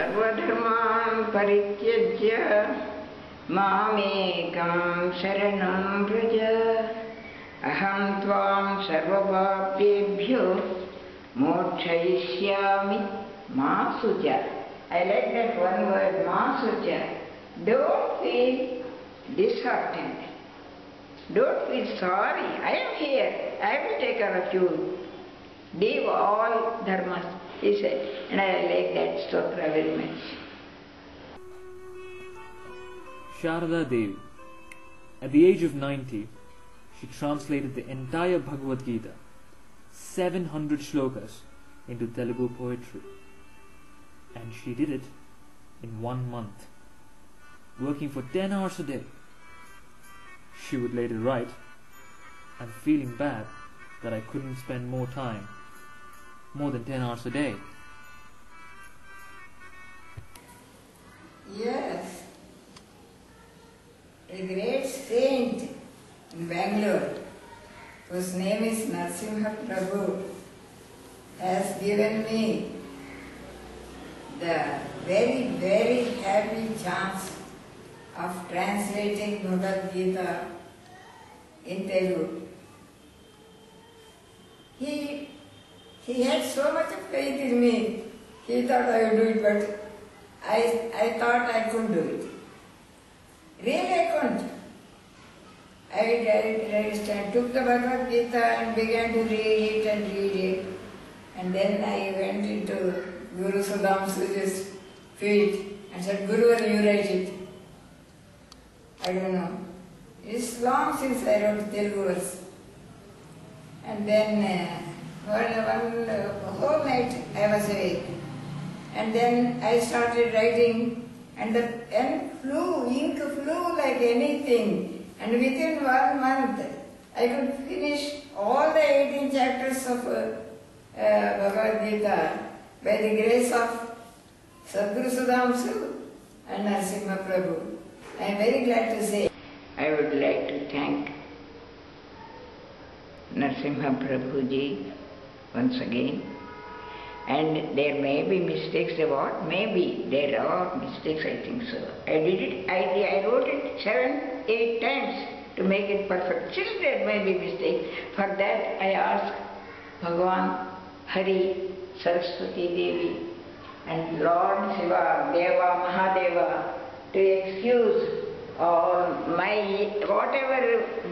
सर्वधर्मान् परित्यज्य मामेकं शरणं व्रज अहं त्वां सर्वपापेभ्यो मोक्षयिष्यामि मा शुच. I like that one word, ma शुच. Don't feel disheartened. Don't feel sorry. I am here. I will take care of you. Leave all dharmas, he said. And I like that stotra very much. Sarada Devi. At the age of 90, she translated the entire Bhagavad Gita, 700 shlokas, into Telugu poetry. And she did it in 1 month, working for 10 hours a day. She would later write, "I'm feeling bad that I couldn't spend more time, more than 10 hours a day." Yes, a great saint in Bangalore, whose name is Narasimha Prabhu, has given me the very, very happy chance of translating Bhagavad Gita in Telugu. He had so much of faith in me. He thought I would do it, but I thought I couldn't do it. Really I couldn't. I took the Bhagavad Gita and began to read it. And then I went into Guru Sudhamsu's field and said, "Guru, will you write it?" I don't know. It's long since I wrote Telugu verse. And then one whole night I was awake. And then I started writing, and the ink flew like anything. And within 1 month I could finish all the 18 chapters of Bhagavad Gita by the grace of Sadguru Sudhamsu and Narasimha Prabhu. I am very glad to say. I would like to thank Narasimha Prabhu ji once again. And there may be mistakes about, maybe there are mistakes, I think so. I did it, I wrote it 7-8 times to make it perfect. Still there may be mistakes. For that I ask Bhagavan, Hari, Saraswati Devi and Lord Shiva, Deva, Mahadeva to excuse all my whatever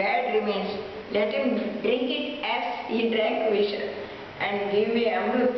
bad remains. Let him drink it as he drank Visha and give me Amrit.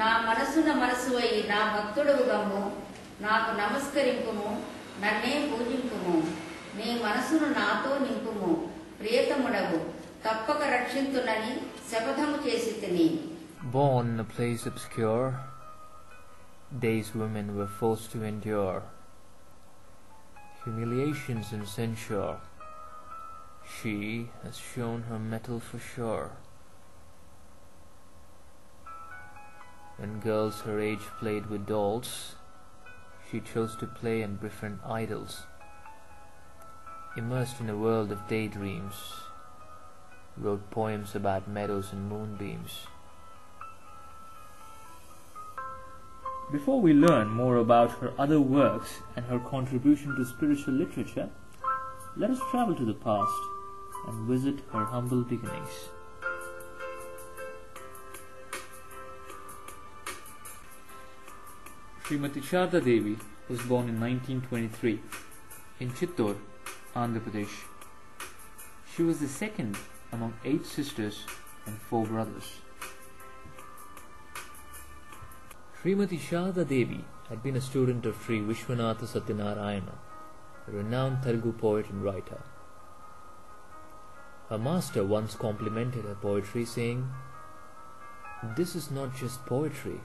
నా మనసున మనసువై నా భక్తుడవుగము నాకు నమస్కరింపుము నన్నే పూజింపుము నీ మనసును నాతో నింపుము ప్రియతముడవు తప్పక రక్షింతునని శపథము చేసితిని. Born in a place obscure, days women were forced to endure humiliations and censure. She has shown her mettle for sure. When girls her age played with dolls, she chose to play and befriend idols. Immersed in a world of daydreams, wrote poems about meadows and moonbeams. Before we learn more about her other works and her contribution to spiritual literature, let us travel to the past and visit her humble beginnings. Srimati Sarada Devi was born in 1923 in Chittor, Andhra Pradesh. She was the second among 8 sisters and 4 brothers. Srimati Sarada Devi had been a student of Sri Vishwanatha Satyanarayana, a renowned Telugu poet and writer. Her master once complimented her poetry, saying, "This is not just poetry,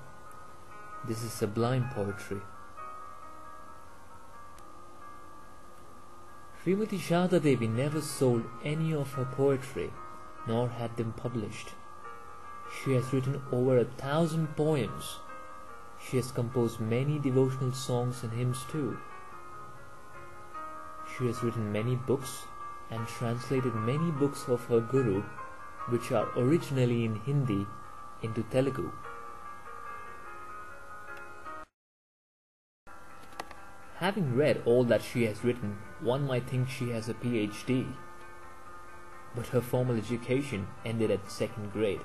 this is sublime poetry." Srimati Sharada Devi never sold any of her poetry, nor had them published. She has written over 1,000 poems. She has composed many devotional songs and hymns too. She has written many books and translated many books of her Guru, which are originally in Hindi, into Telugu. Having read all that she has written, one might think she has a PhD, but her formal education ended at 2nd grade.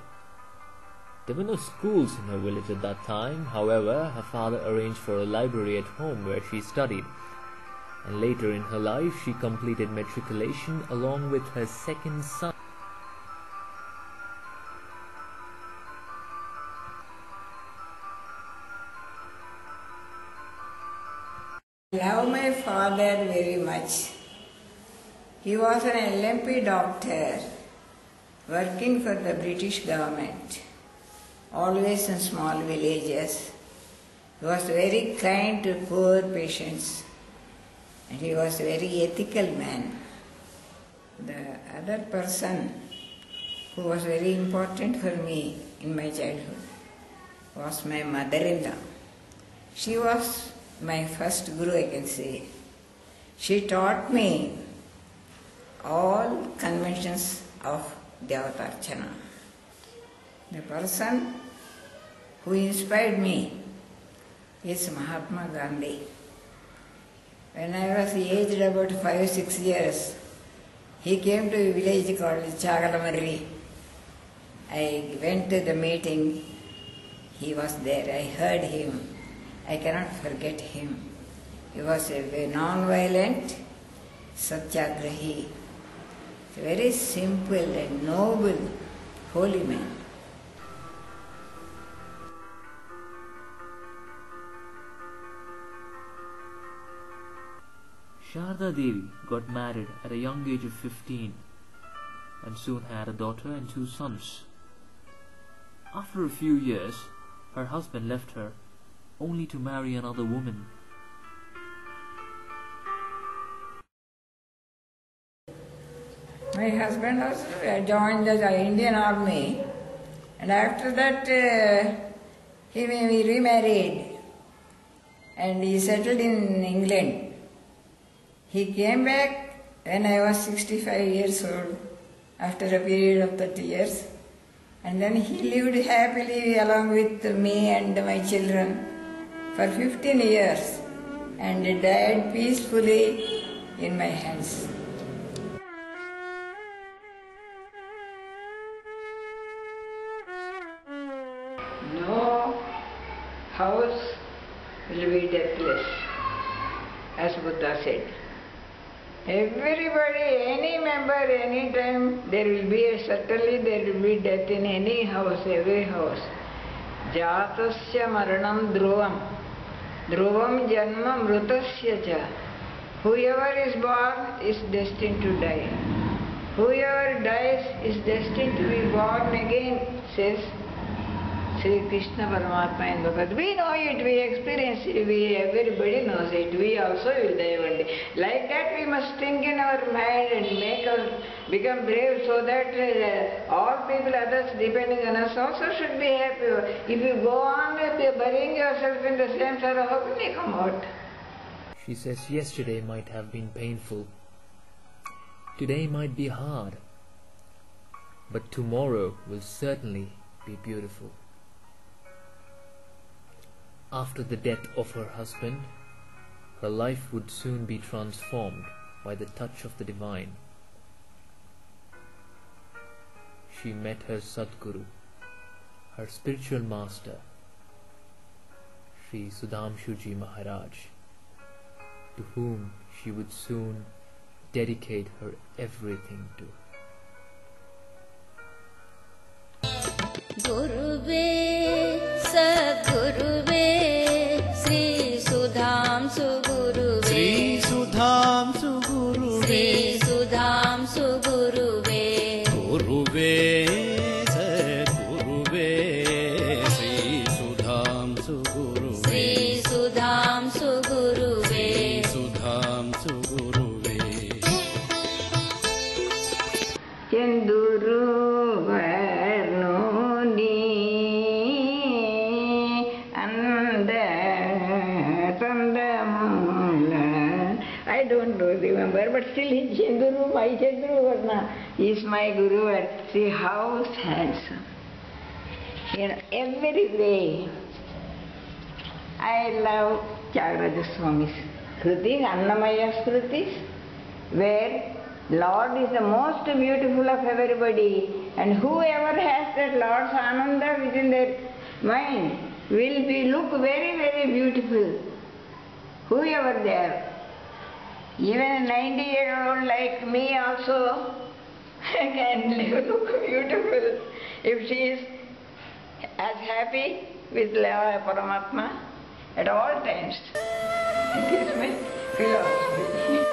There were no schools in her village at that time. However, her father arranged for a library at home where she studied, and later in her life she completed matriculation along with her second son. I love my father very much. He was an LMP doctor working for the British government, always in small villages. He was very kind to poor patients, and he was a very ethical man. The other person who was very important for me in my childhood was my mother-in-law. She was my first guru, I can say. She taught me all conventions of Devatarchana. The person who inspired me is Mahatma Gandhi. When I was aged about 5-6 years, he came to a village called Chagalamarri. I went to the meeting. He was there. I heard him. I cannot forget him. He was a non-violent satyagrahi. A very simple and noble, holy man. Sharada Devi got married at a young age of 15 and soon had a daughter and 2 sons. After a few years, her husband left her only to marry another woman. My husband was joined the Indian Army, and after that he remarried and he settled in England. He came back when I was 65 years old, after a period of 30 years, and then he lived happily along with me and my children for 15 years and died peacefully in my hands. No house will be deathless, as Buddha said. Everybody, any member, any time, certainly there will be death in any house, every house. Jatasya maranam dhruvam, dhruvam janma mrutasya cha. Whoever is born is destined to die. Whoever dies is destined to be born again, says Sri Krishna Paramatma in Bhagavad. We know it, we experience it, everybody knows it. We also will die one day. Like that we must think in our mind and become brave so that all people, others depending on us also should be happy. If you go on burying yourself in the same sorrow, how can you come out? She says yesterday might have been painful. Today might be hard. But tomorrow will certainly be beautiful. After the death of her husband, her life would soon be transformed by the touch of the divine. She met her Sadguru, her spiritual master, Sri Sudhamshuji Maharaj, to whom she would soon dedicate her everything to. Guruve, Sadguruve, Sri Sudhamsu Guruve, Sri Sudhamsu Guruve, Sri Sudhamsu Guruve. I don't remember, but still Chandru, my Chandru Varna is my Guru, and see how handsome. In every way, I love Tyagaraja Swami's Krutis, Annamaya's Krutis, where Lord is the most beautiful of everybody, and whoever has that Lord's Ananda within their mind will look very, very beautiful. Whoever they are. Even a 90-year-old like me also can look beautiful if she is as happy with Paramatma at all times. It is my philosophy.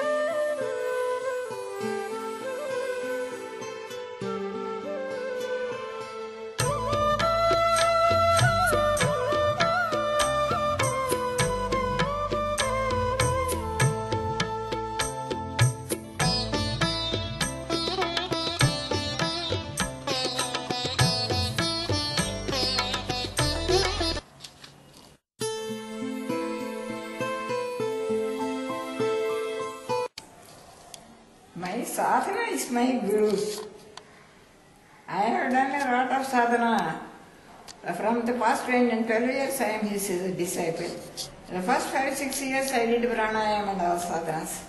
My sadhana is my Guru. I have done a lot of sadhana. From the past 12 years I am his disciple. The first 5-6 years I did pranayama and all sadhanas.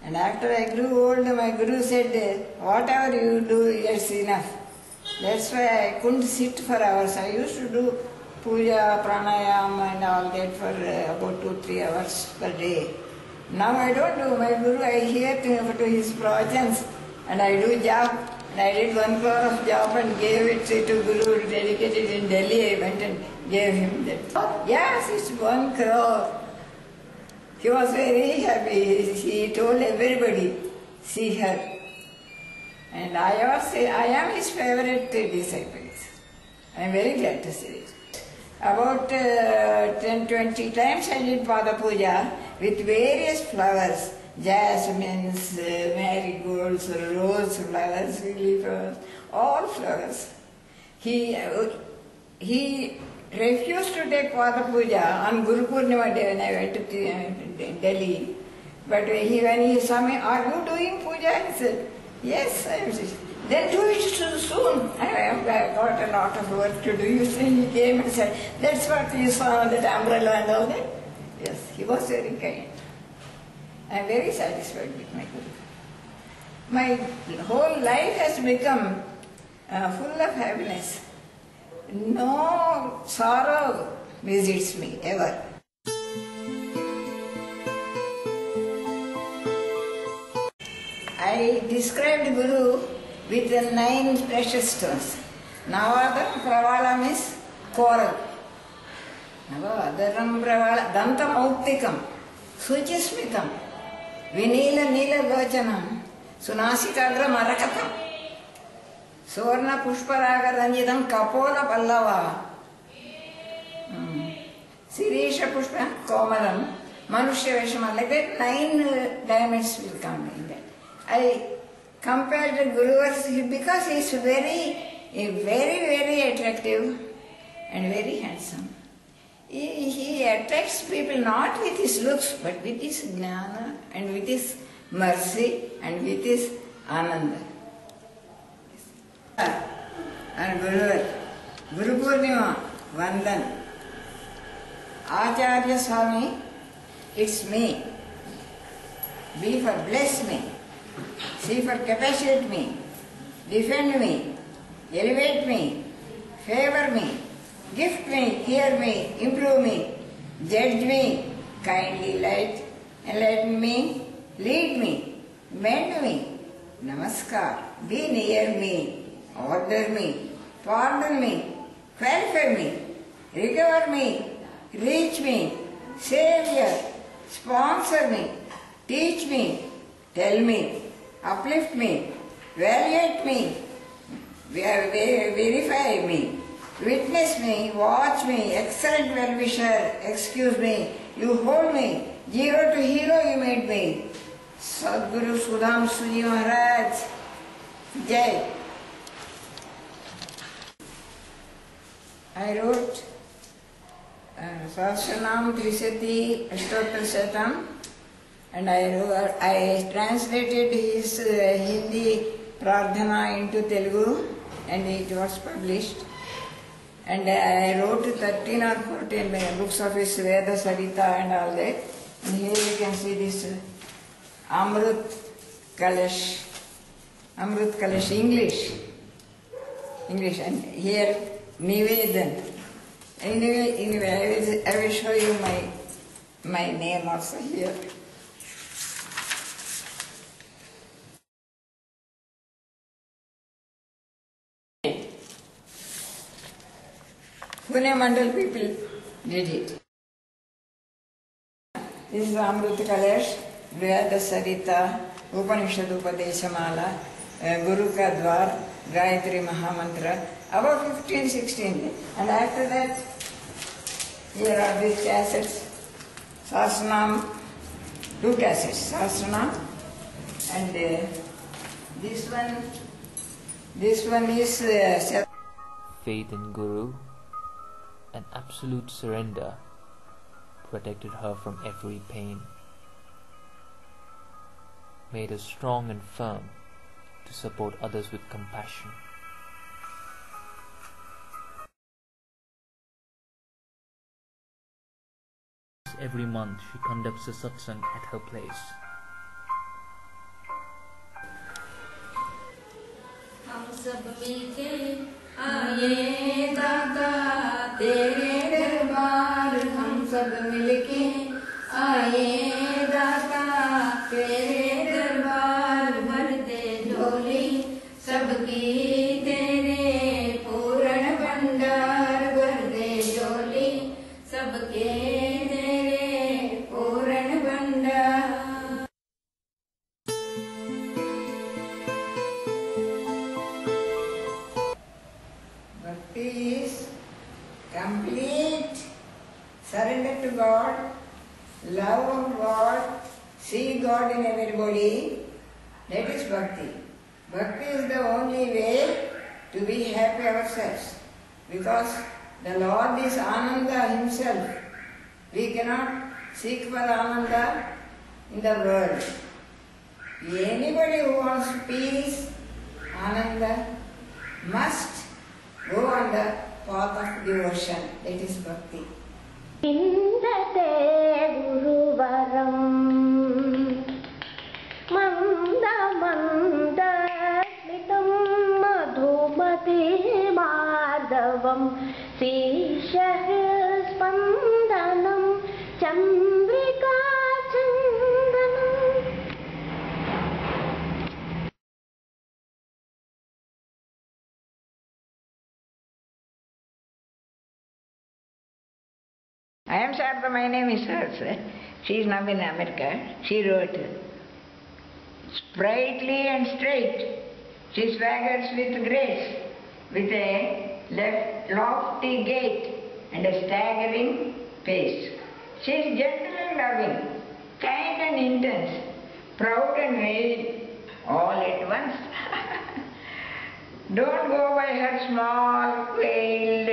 And after I grew old, my Guru said, whatever you do, it's enough. That's why I couldn't sit for hours. I used to do puja, pranayama and all that for about 2-3 hours per day. Now I don't do. My Guru, I hear to his pravachans and I do job. And I did 1 crore of job and gave it to Guru, dedicated in Delhi. I went and gave him that. Yes, it's 1 crore. He was very happy. He told everybody, see her. And I am his favorite disciple. I am very glad to say it. About 10-20 times I did Pada Puja with various flowers, jasmines, marigolds, rose flowers, lily flowers, all flowers. He refused to take Pada Puja on Guru Purnima day when I went to Delhi. But when he saw me, are you doing puja? He said, yes, I am. Then do it soon. I have got a lot of work to do. You see, he came and said, that's what you saw on that umbrella and all that. Yes, he was very kind. I am very satisfied with my Guru. My whole life has become full of happiness. No sorrow visits me ever. I described Guru with the 9 precious stones. Navadaram Pravala means coral. Navadaram Pravala Dantam Auptikam Suchismitam Vinila Nila Lochanam Sunasitagra Marakatam Suvarna Pushparaga Ranjidam Kapola Pallava Sirisha Pushpa Komalam Manushya Veshama. Like that 9 diamonds will come in that. I compared the Guru because he is very, very attractive and very handsome. He attracts people not with his looks but with his jnana and with his mercy and with his ananda. And Guru Purnima, Vandan. Acharya Swami, it's me. B for bless me. C for capacitate me, defend me, elevate me, favor me, gift me, hear me, improve me, judge me, kindly light, enlighten me, lead me, mend me, namaskar, be near me, order me, pardon me, qualify me, recover me, reach me, savior, sponsor me, teach me, tell me, uplift me, evaluate me, verify me, witness me, watch me, excellent well-wisher, excuse me, you hold me, zero to hero you made me. Sadguru Sudham Suji Maharaj, Jai. I wrote Sahasranam Trisati Ashtotar Shatam And I translated his Hindi Prarthana into Telugu, and it was published. And I wrote 13 or 14 books of his Veda Sarita and all that. And here you can see this Amrut Kalash, English, and here Nivedan. Anyway, I will show you my name also here. Pune Mandal people did it. This is Amrut Kalash, Veda Sarita, Upanishad Upadeshamala, Guru Ka Dwar, Gayatri Mahamantra, about 15, 16. And after that, here are these cassettes, Sasranam, 2 cassettes, Sasranam, and this one is Faith in Guru and absolute surrender protected her from every pain, made her strong and firm to support others with compassion. Every month she conducts a satsang at her place. हम सब मिलके आए दाता तेरे दरबार, हम सब मिलके आए दाता तेरे दरबार, भर दे झोली सबकी तेरे पूर्ण भंडार, भर दे झोली सबके तेरे पूर्ण भंडार. Bhakti is complete surrender to God, love of God, see God in everybody. That is Bhakti. Bhakti is the only way to be happy ourselves, because the Lord is Ananda himself. We cannot seek for Ananda in the world. Anybody who wants peace, Ananda, must go on the path of devotion. That is Bhakti. Indate Guruvaram Manda Manda Smitam Madhumati Madhavam Sishah Spandanam Chandrika Chandanam. I am Sarada, my name is Sarada. She is now in America. She wrote, sprightly and straight, she swaggers with grace, with a lofty gait and a staggering pace. She is gentle and loving, kind and intense, proud and vain, all at once. Don't go by her small, veiled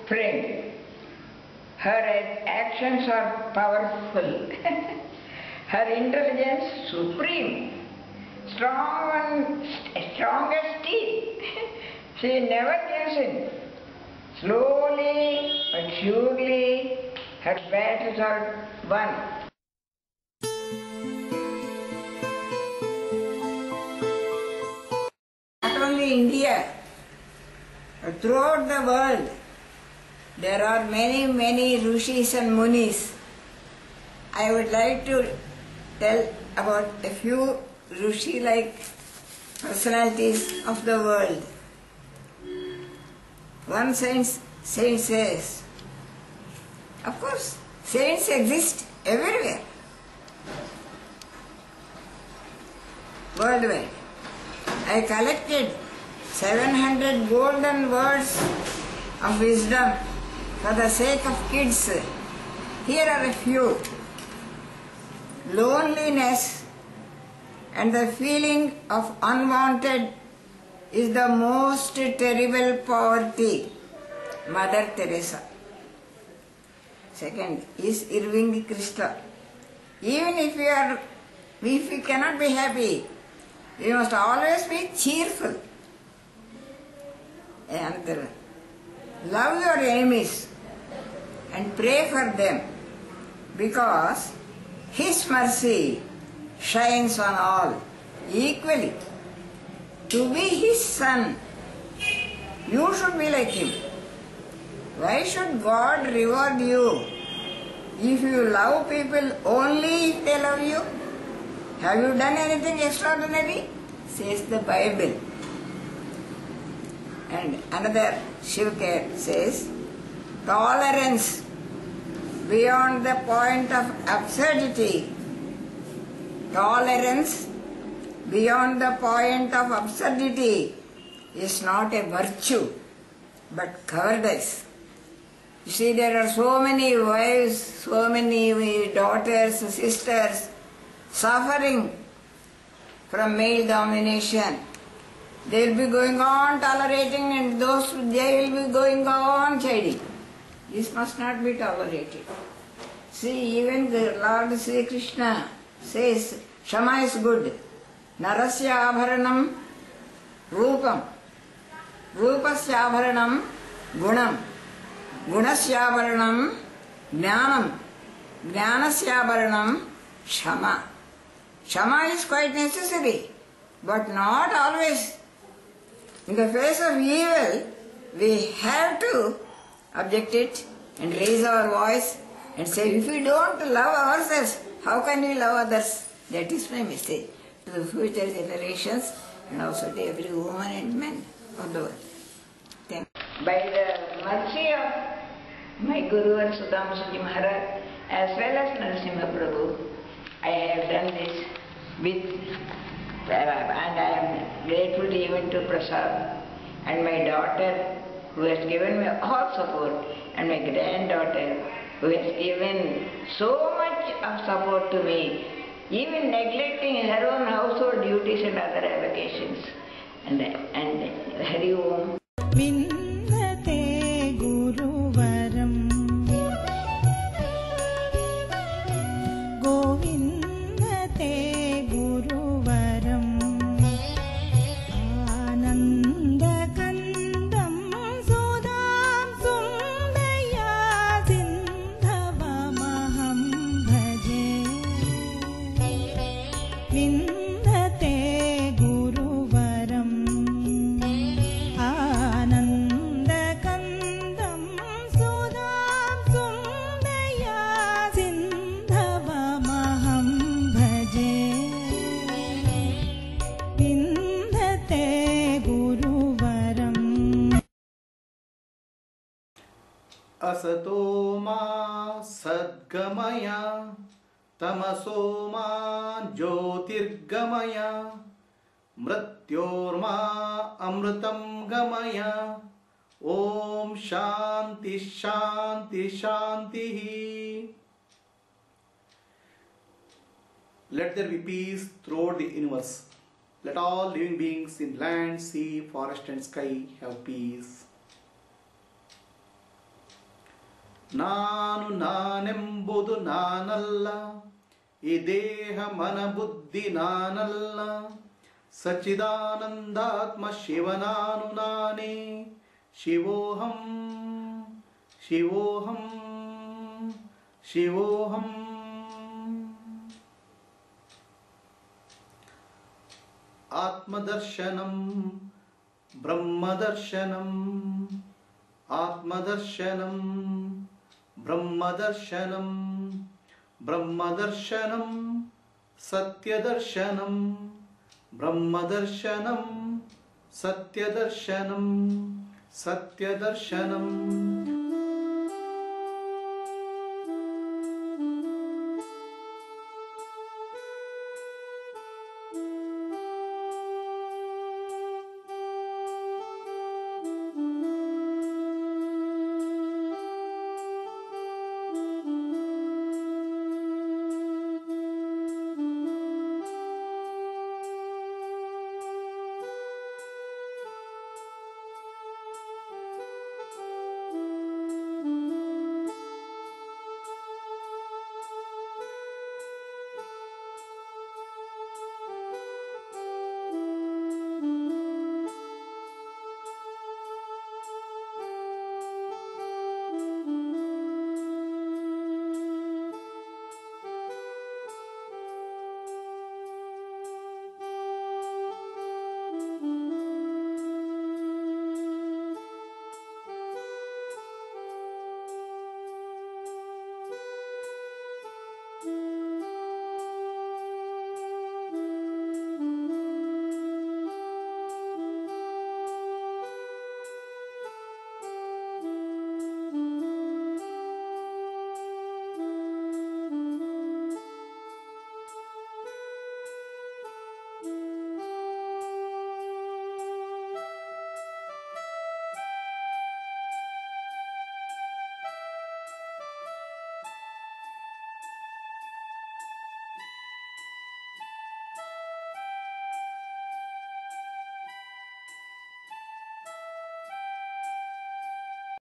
frame. Her actions are powerful, her intelligence supreme, strong as steel. She never gives in. Slowly but surely her battles are won. Not only India, but throughout the world, there are many, many rishis and munis. I would like to tell about a few rishi-like personalities of the world. One saint says, of course, saints exist everywhere, worldwide. I collected 700 golden words of wisdom for the sake of kids. Here are a few. Loneliness and the feeling of unwanted is the most terrible poverty. Mother Teresa. Second is Irving Krishna. Even if you are If we cannot be happy, we must always be cheerful. And love your enemies and pray for them, because His mercy shines on all equally. To be His son, you should be like Him. Why should God reward you if you love people only if they love you? Have you done anything extraordinary? Says the Bible. And another Shivker says, tolerance beyond the point of absurdity. Tolerance beyond the point of absurdity is not a virtue, but cowardice. You see, there are so many wives, so many daughters, sisters suffering from male domination. They will be going on tolerating, and they will be going on chiding. This must not be tolerated. See, even the Lord Sri Krishna says, Shama is good. Narasya abharanam rupam. Rupasya abharanam gunam. Gunasya abharanam jnanam. Jnanasya abharanam shama. Shama is quite necessary, but not always. In the face of evil, we have to object it and raise our voice and say, if we don't love ourselves, how can we love others? That is my message to the future generations and also to every woman and man of the world. Thank you. By the mercy of my Guru and Sudhamsuji Maharaj as well as Narasimha Prabhu, I have done this and I am grateful even to Prasad and my daughter who has given me all support, and my granddaughter who has given so much of support to me, even neglecting her own household duties and other avocations. And Hari Om. Vindate Guruvaram Govindate Guruvaram Ananda Kandam Sudam Sundaya Sindhavamaham Bhaje Vindate Guruvaram Ananda Kandam Sudam Sundaya Sindhavamaham Bhaje Vindate Guruvaram Asato ma sadgamaya tamaso ma jyotirgamaya mrityorma amritam gamaya Om Shanti Shanti Shanti. Let there be peace throughout the universe. Let all living beings in land, sea, forest and sky have peace. ನಾನು ನಾನೆಂಬುದು ನಾನಲ್ಲ, ಈ ದೇಹ ಮನ ಬುದ್ಧಿ ನಾನಲ್ಲ, ಸಚ್ಚಿದಾನಂದಾತ್ಮ ಶಿವನಾನು ನಾನೇ, ಶಿವೋಹಂ ಶಿವೋಹಂ ಶಿವೋಹಂ. ಆತ್ಮದರ್ಶನಂ ಬ್ರಹ್ಮದರ್ಶನಂ ಆತ್ಮದರ್ಶನಂ ಬ್ರಹ್ಮದರ್ಶನಂ ಬ್ರಹ್ಮದರ್ಶನಂ ಸತ್ಯದರ್ಶನಂ ಬ್ರಹ್ಮದರ್ಶನಂ ಸತ್ಯದರ್ಶನಂ ಸತ್ಯದರ್ಶನಂ